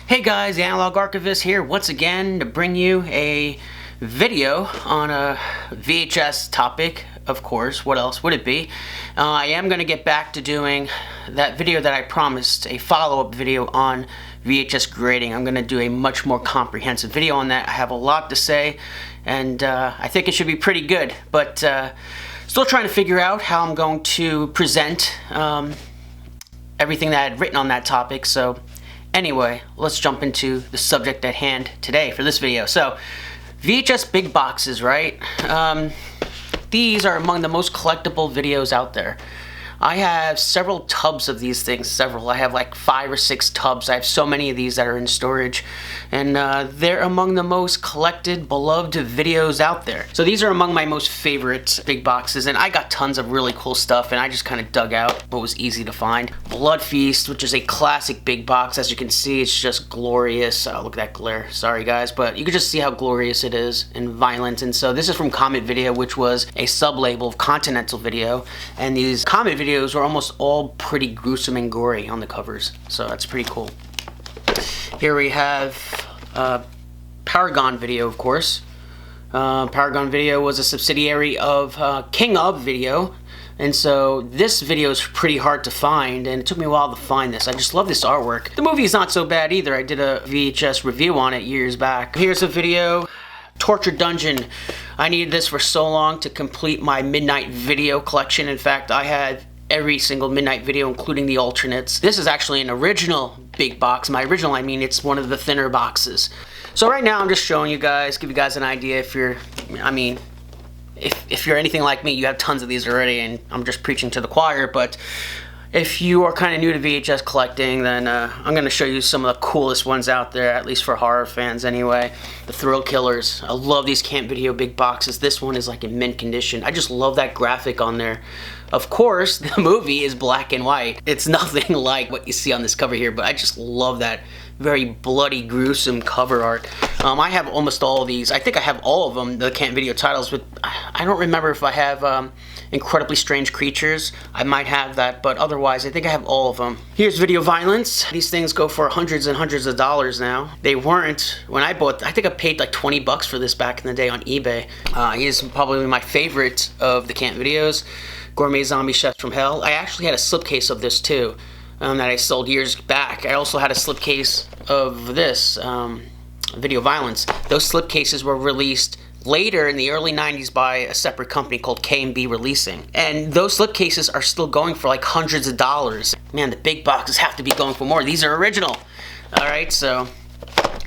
Hey guys, the Analog Archivist here once again to bring you a video on a VHS topic, of course. What else would it be? I am going to get back to doing that video that I promised, a follow-up video on VHS grading. I'm going to do a much more comprehensive video on that. I have a lot to say, and I think it should be pretty good, but still trying to figure out how I'm going to present everything that I had written on that topic. So anyway, let's jump into the subject at hand today for this video. So, VHS Big Boxes, right? These are among the most collectible videos out there. I have several tubs of these things, I have like 5 or 6 tubs. I have so many of these that are in storage, and they're among the most collected, beloved videos out there. So these are among my most favorite big boxes, and I got tons of really cool stuff, and I just kind of dug out what was easy to find. Blood Feast, which is a classic big box. As you can see, it's just glorious. Look at that glare. Sorry guys, but you can just see how glorious it is and violent. And so this is from Comet Video, which was a sub-label of Continental Video, and these Comet videos were almost all pretty gruesome and gory on the covers, so that's pretty cool. Here we have Paragon Video, of course. Paragon Video was a subsidiary of King of Video, and so this video is pretty hard to find, and it took me a while to find this. I just love this artwork. The movie is not so bad either. I did a VHS review on it years back. Here's a video. Torture Dungeon. I needed this for so long to complete my Midnight Video collection. In fact, I had every single Midnight Video, including the alternates. This is actually an original big box. My original, I mean, it's one of the thinner boxes. So right now I'm just showing you guys, give you guys an idea. If you're, I mean, if you're anything like me, you have tons of these already, and I'm just preaching to the choir. But if you are kind of new to VHS collecting, then I'm going to show you some of the coolest ones out there, at least for horror fans anyway. The Thrill Killers. I love these Camp Video big boxes. This one is like in mint condition. I just love that graphic on there. Of course, the movie is black and white. It's nothing like what you see on this cover here, but I just love that very bloody, gruesome cover art. I have almost all of these. I think I have all of them, the Camp Video titles, but I don't remember if I have Incredibly Strange Creatures. I might have that, but otherwise I think I have all of them. Here's Video Violence. These things go for hundreds and hundreds of dollars now. They weren't when I bought. I think I paid like 20 bucks for this back in the day on eBay. He's probably my favorite of the Camp Videos. Gourmet Zombie Chefs from Hell. I actually had a slipcase of this too, that I sold years back. I also had a slipcase of this, Video Violence. Those slipcases were released later in the early 90s by a separate company called K&B Releasing. And those slipcases are still going for like hundreds of dollars. Man, the big boxes have to be going for more. These are original. Alright, so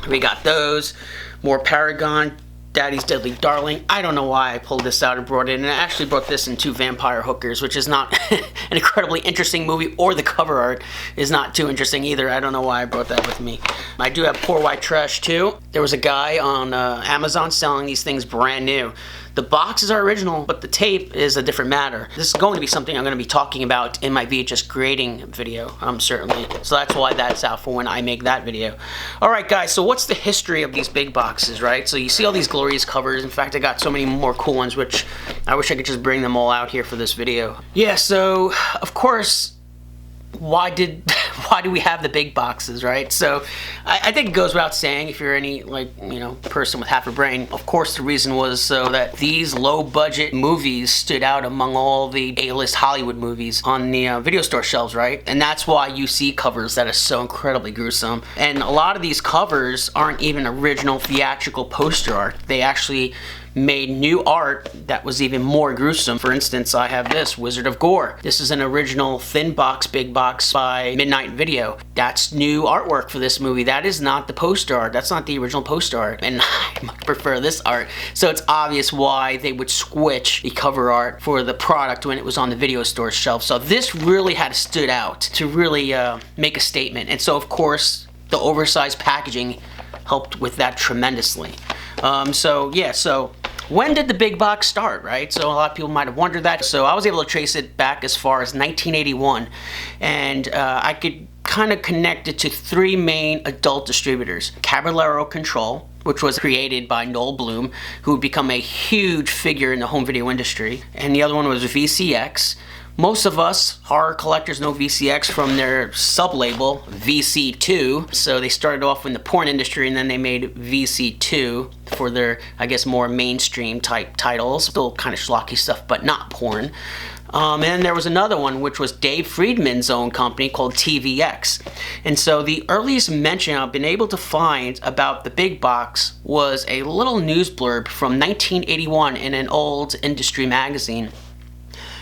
we got those. More Paragon. Daddy's Deadly Darling. I don't know why I pulled this out and brought it in. And I actually brought this in Two Vampire Hookers, which is not an incredibly interesting movie, or the cover art is not too interesting either. I don't know why I brought that with me. I do have Poor White Trash too. There was a guy on Amazon selling these things brand new. The boxes are original, but the tape is a different matter. This is going to be something I'm going to be talking about in my VHS grading video, certainly. So that's why that's out for when I make that video. Alright guys, so what's the history of these big boxes, right? So you see all these glorious covers. In fact, I got so many more cool ones, which I wish I could just bring them all out here for this video. Yeah, so, of course, why do we have the big boxes, right? So I think it goes without saying, if you're any, like, you know, person with half a brain, of course the reason was so that these low budget movies stood out among all the A-list Hollywood movies on the video store shelves, right? And that's why you see covers that are so incredibly gruesome. And a lot of these covers aren't even original theatrical poster art. They actually made new art that was even more gruesome. For instance, I have this, Wizard of Gore. This is an original thin box, big box by Midnight Video. That's new artwork for this movie. That is not the poster art. That's not the original poster art. And I much prefer this art. So it's obvious why they would switch the cover art for the product when it was on the video store shelf. So this really had stood out to really make a statement. And so, of course, the oversized packaging helped with that tremendously. So when did the big box start, right? So a lot of people might have wondered that. So I was able to trace it back as far as 1981, and I could kind of connected to three main adult distributors. Caballero Control, which was created by Noel Bloom, who would become a huge figure in the home video industry. And the other one was VCX. Most of us horror collectors know VCX from their sub-label, VC2. So they started off in the porn industry and then they made VC2 for their, I guess, more mainstream type titles. Still kind of schlocky stuff, but not porn. And then there was another one, which was Dave Friedman's own company called TVX. And so the earliest mention I've been able to find about the big box was a little news blurb from 1981 in an old industry magazine.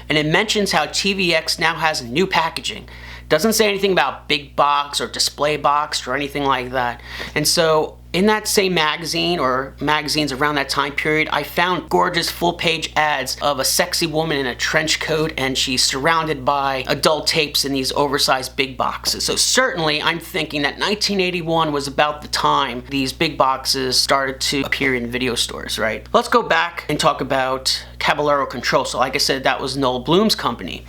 And it mentions how TVX now has new packaging. Doesn't say anything about big box or display box or anything like that. And so in that same magazine or magazines around that time period, I found gorgeous full-page ads of a sexy woman in a trench coat, and she's surrounded by adult tapes in these oversized big boxes. So certainly I'm thinking that 1981 was about the time these big boxes started to appear in video stores, right? Let's go back and talk about Caballero Control. So like I said, that was Noel Bloom's company.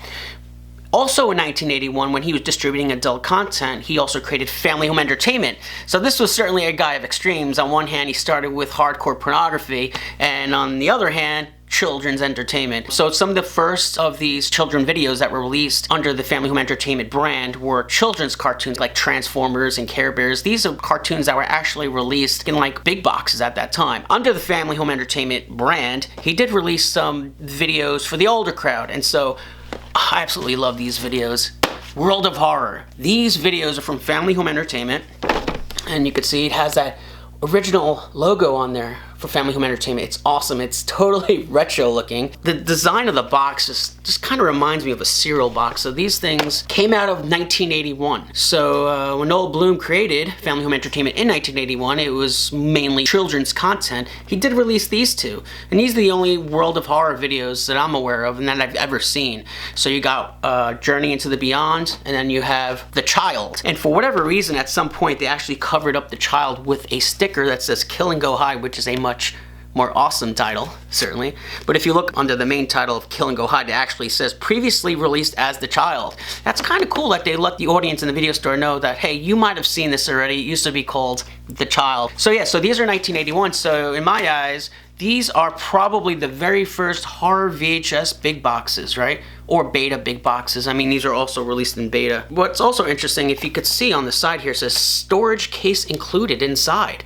Also in 1981, when he was distributing adult content, he also created Family Home Entertainment. So this was certainly a guy of extremes. On one hand, he started with hardcore pornography, and on the other hand, children's entertainment. So some of the first of these children videos that were released under the Family Home Entertainment brand were children's cartoons like Transformers and Care Bears. These are cartoons that were actually released in like big boxes at that time. Under the Family Home Entertainment brand, he did release some videos for the older crowd, and so I absolutely love these videos. World of Horror. These videos are from Family Home Entertainment, and you can see it has that original logo on there for Family Home Entertainment. It's awesome. It's totally retro looking. The design of the box just kind of reminds me of a cereal box. So these things came out of 1981. So when Noel Bloom created Family Home Entertainment in 1981, it was mainly children's content. He did release these two, and these are the only World of Horror videos that I'm aware of and that I've ever seen. So you got Journey into the Beyond, and then you have The Child. And for whatever reason, at some point, they actually covered up The Child with a sticker that says Kill and Go High, which is a much more awesome title, certainly. But if you look under the main title of Kill and Go Hide, it actually says previously released as The Child. That's kind of cool that they let the audience in the video store know that, hey, you might have seen this already. It used to be called The Child. So yeah, so these are 1981. So in my eyes, these are probably the very first horror VHS big boxes, right? Or beta big boxes. I mean, these are also released in beta. What's also interesting, if you could see on the side here, it says storage case included inside.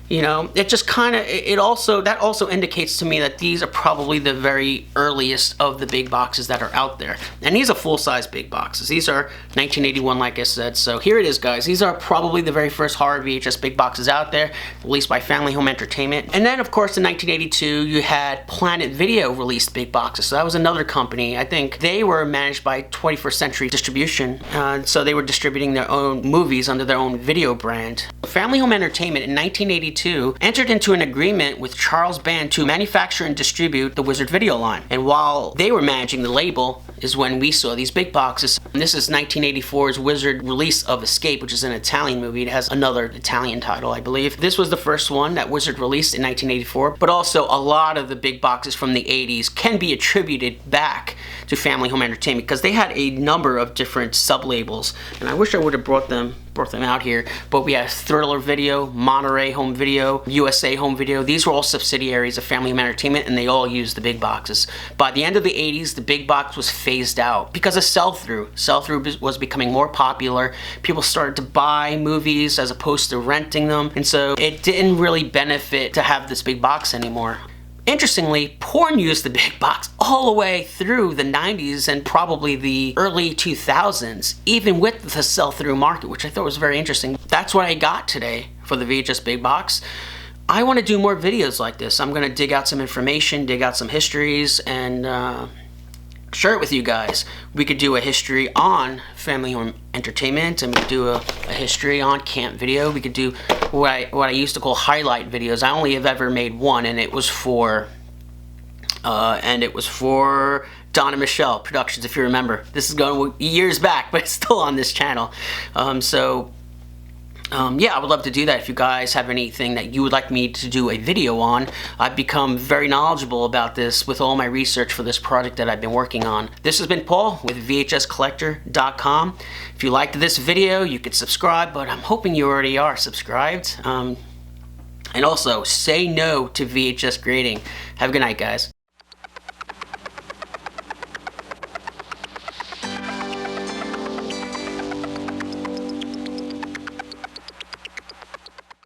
You know, it just kind of, that also indicates to me that these are probably the very earliest of the big boxes that are out there. And these are full-size big boxes. These are 1981, like I said. So here it is, guys. These are probably the very first horror VHS big boxes out there, released by Family Home Entertainment. And then, of course, in 1982, you had Planet Video released big boxes. So that was another company. I think they were managed by 21st Century Distribution. So they were distributing their own movies under their own video brand. Family Home Entertainment in 1982 entered into an agreement with Charles Band to manufacture and distribute the Wizard video line. And while they were managing the label is when we saw these big boxes. And this is 1984's Wizard release of Escape, which is an Italian movie. It has another Italian title, I believe. This was the first one that Wizard released in 1984, but also a lot of the big boxes from the 80s can be attributed back to Family Home Entertainment because they had a number of different sub-labels, and I wish I would have brought them out here, but we have Thriller Video, Monterey Home Video, USA Home Video. These were all subsidiaries of Family Home Entertainment, and they all used the big boxes. By the end of the 80s, the big box was phased out because of sell-through. Sell-through was becoming more popular. People started to buy movies as opposed to renting them, and so it didn't really benefit to have this big box anymore. Interestingly, porn used the big box all the way through the 90s and probably the early 2000s, even with the sell-through market, which I thought was very interesting. That's what I got today for the VHS big box. I want to do more videos like this. I'm going to dig out some information, dig out some histories, and share it with you guys. We could do a history on Family Home Entertainment, and we could do a history on Camp Video. We could do what I used to call highlight videos. I only have ever made one, and it was for Don and Michelle Productions, if you remember. This is going years back, but it's still on this channel. yeah, I would love to do that. If you guys have anything that you would like me to do a video on, I've become very knowledgeable about this with all my research for this project that I've been working on. This has been Paul with VHScollector.com. If you liked this video, you could subscribe, but I'm hoping you already are subscribed. And also, say no to VHS grading. Have a good night, guys.